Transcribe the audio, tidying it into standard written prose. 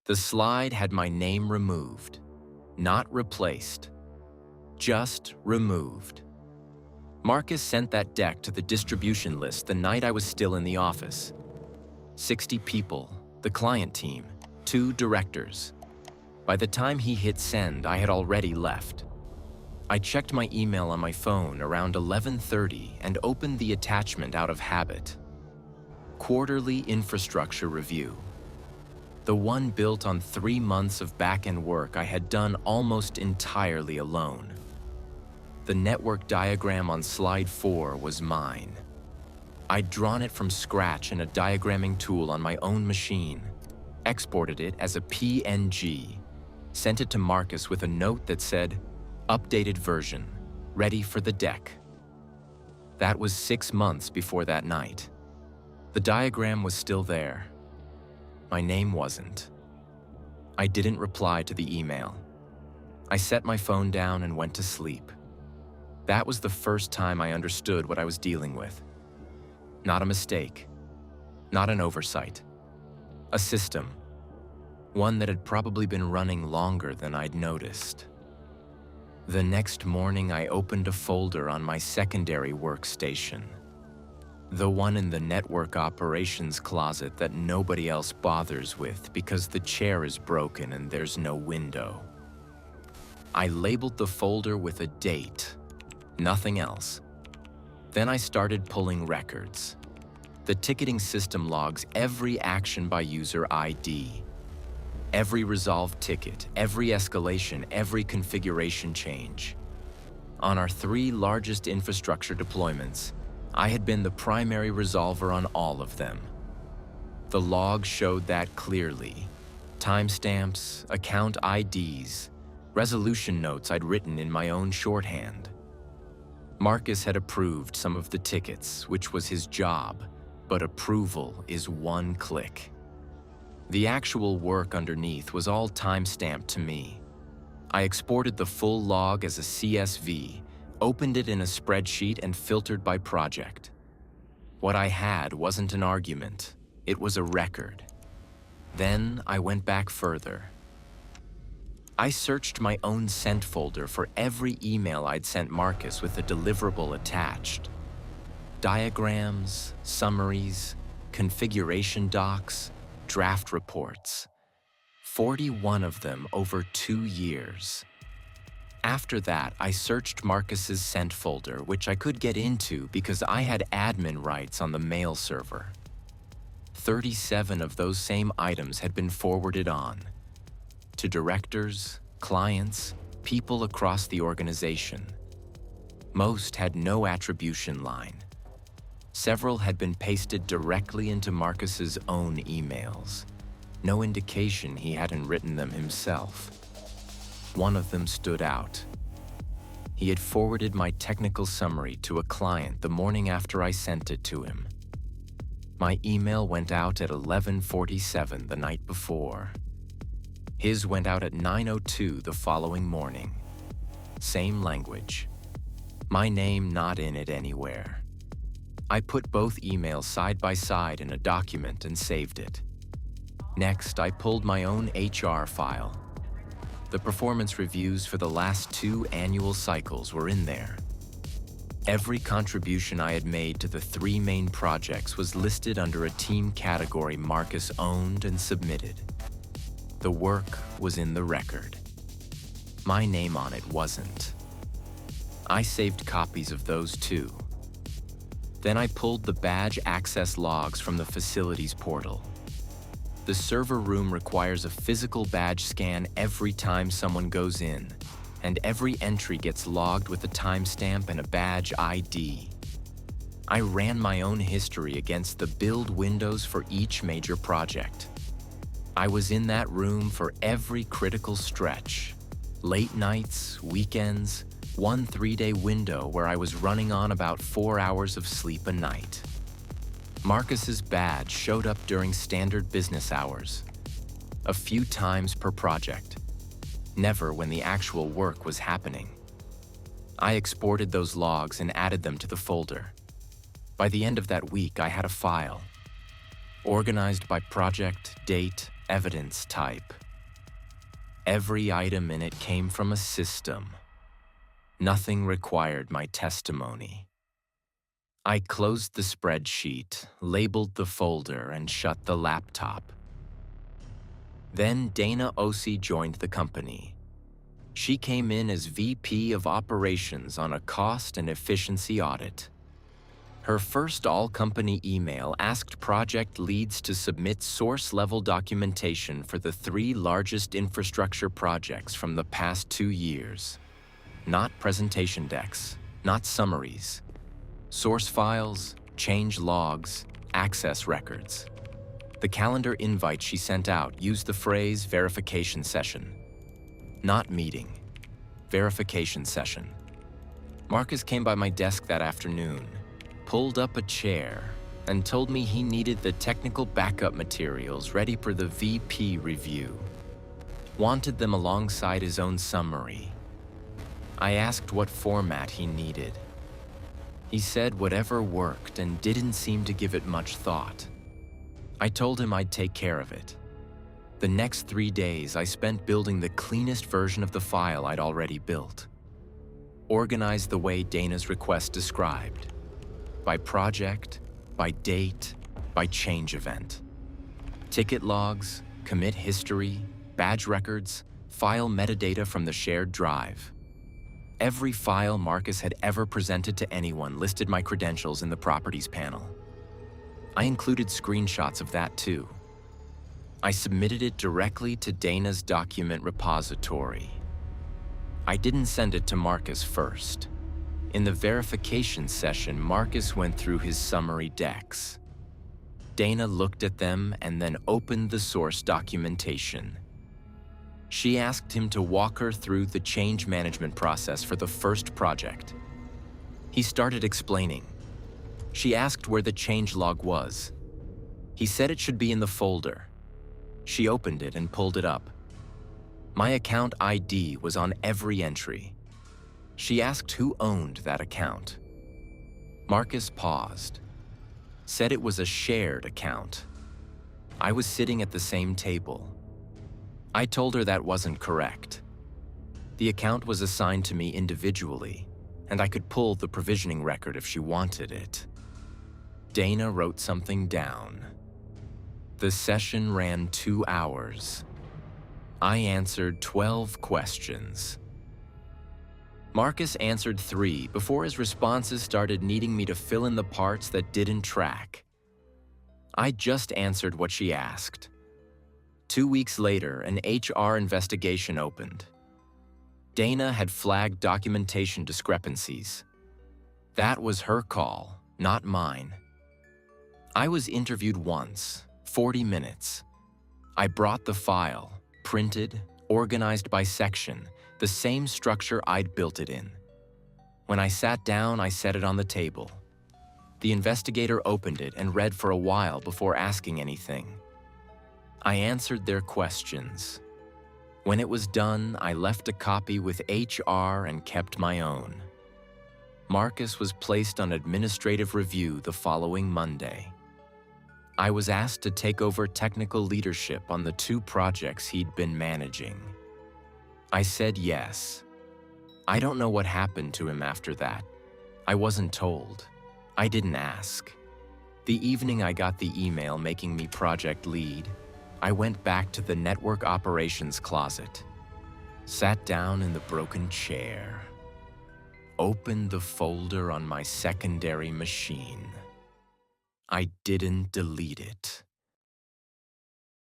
The slide had my name removed, not replaced, just removed. Marcus sent that deck to the distribution list the night I was still in the office. 60 people, the client team, 2 directors. By the time he hit send, I had already left. I checked my email on my phone around 11:30 and opened the attachment out of habit. Quarterly infrastructure review. The one built on 3 months of back-end work I had done almost entirely alone. The network diagram on slide 4 was mine. I'd drawn it from scratch in a diagramming tool on my own machine, exported it as a PNG, sent it to Marcus with a note that said, "Updated version, ready for the deck." That was 6 months before that night. The diagram was still there. My name wasn't. I didn't reply to the email. I set my phone down and went to sleep. That was the first time I understood what I was dealing with. Not a mistake. Not an oversight. A system. One that had probably been running longer than I'd noticed. The next morning, I opened a folder on my secondary workstation. The one in the network operations closet that nobody else bothers with because the chair is broken and there's no window. I labeled the folder with a date, nothing else. Then I started pulling records. The ticketing system logs every action by user ID. Every resolved ticket, every escalation, every configuration change. On our 3 largest infrastructure deployments, I had been the primary resolver on all of them. The log showed that clearly. Timestamps, account IDs, resolution notes I'd written in my own shorthand. Marcus had approved some of the tickets, which was his job, but approval is one click. The actual work underneath was all time-stamped to me. I exported the full log as a CSV, opened it in a spreadsheet, and filtered by project. What I had wasn't an argument, it was a record. Then I went back further. I searched my own sent folder for every email I'd sent Marcus with a deliverable attached. Diagrams, summaries, configuration docs, draft reports. 41 of them over 2 years. After that, I searched Marcus's sent folder, which I could get into because I had admin rights on the mail server. 37 of those same items had been forwarded on to directors, clients, people across the organization. Most had no attribution line. Several had been pasted directly into Marcus's own emails. No indication he hadn't written them himself. One of them stood out. He had forwarded my technical summary to a client the morning after I sent it to him. My email went out at 11:47 the night before. His went out at 9:02 the following morning. Same language. My name not in it anywhere. I put both emails side by side in a document and saved it. Next, I pulled my own HR file. The performance reviews for the last 2 annual cycles were in there. Every contribution I had made to the 3 main projects was listed under a team category Marcus owned and submitted. The work was in the record. My name on it wasn't. I saved copies of those too. Then I pulled the badge access logs from the facilities portal. The server room requires a physical badge scan every time someone goes in, and every entry gets logged with a timestamp and a badge ID. I ran my own history against the build windows for each major project. I was in that room for every critical stretch. Late nights, weekends, one 3-day window where I was running on about 4 hours of sleep a night. Marcus's badge showed up during standard business hours, a few times per project, never when the actual work was happening. I exported those logs and added them to the folder. By the end of that week, I had a file, organized by project, date, evidence type. Every item in it came from a system. Nothing required my testimony. I closed the spreadsheet, labeled the folder, and shut the laptop. Then Dana Osi joined the company. She came in as VP of Operations on a cost and efficiency audit. Her first all-company email asked project leads to submit source-level documentation for the 3 largest infrastructure projects from the past 2 years. Not presentation decks, not summaries. Source files, change logs, access records. The calendar invite she sent out used the phrase verification session. Not meeting, verification session. Marcus came by my desk that afternoon, pulled up a chair, and told me he needed the technical backup materials ready for the VP review. Wanted them alongside his own summary. I asked what format he needed. He said whatever worked and didn't seem to give it much thought. I told him I'd take care of it. The next 3 days I spent building the cleanest version of the file I'd already built. Organized the way Dana's request described. By project, by date, by change event. Ticket logs, commit history, badge records, file metadata from the shared drive. Every file Marcus had ever presented to anyone listed my credentials in the Properties panel. I included screenshots of that too. I submitted it directly to Dana's document repository. I didn't send it to Marcus first. In the verification session, Marcus went through his summary decks. Dana looked at them and then opened the source documentation. She asked him to walk her through the change management process for the first project. He started explaining. She asked where the change log was. He said it should be in the folder. She opened it and pulled it up. My account ID was on every entry. She asked who owned that account. Marcus paused, said it was a shared account. I was sitting at the same table. I told her that wasn't correct. The account was assigned to me individually, and I could pull the provisioning record if she wanted it. Dana wrote something down. The session ran 2 hours. I answered 12 questions. Marcus answered 3 before his responses started needing me to fill in the parts that didn't track. I just answered what she asked. 2 weeks later, an HR investigation opened. Dana had flagged documentation discrepancies. That was her call, not mine. I was interviewed once, 40 minutes. I brought the file, printed, organized by section, the same structure I'd built it in. When I sat down, I set it on the table. The investigator opened it and read for a while before asking anything. I answered their questions. When it was done, I left a copy with HR and kept my own. Marcus was placed on administrative review the following Monday. I was asked to take over technical leadership on the 2 projects he'd been managing. I said yes. I don't know what happened to him after that. I wasn't told. I didn't ask. The evening I got the email making me project lead, I went back to the network operations closet, sat down in the broken chair, opened the folder on my secondary machine. I didn't delete it.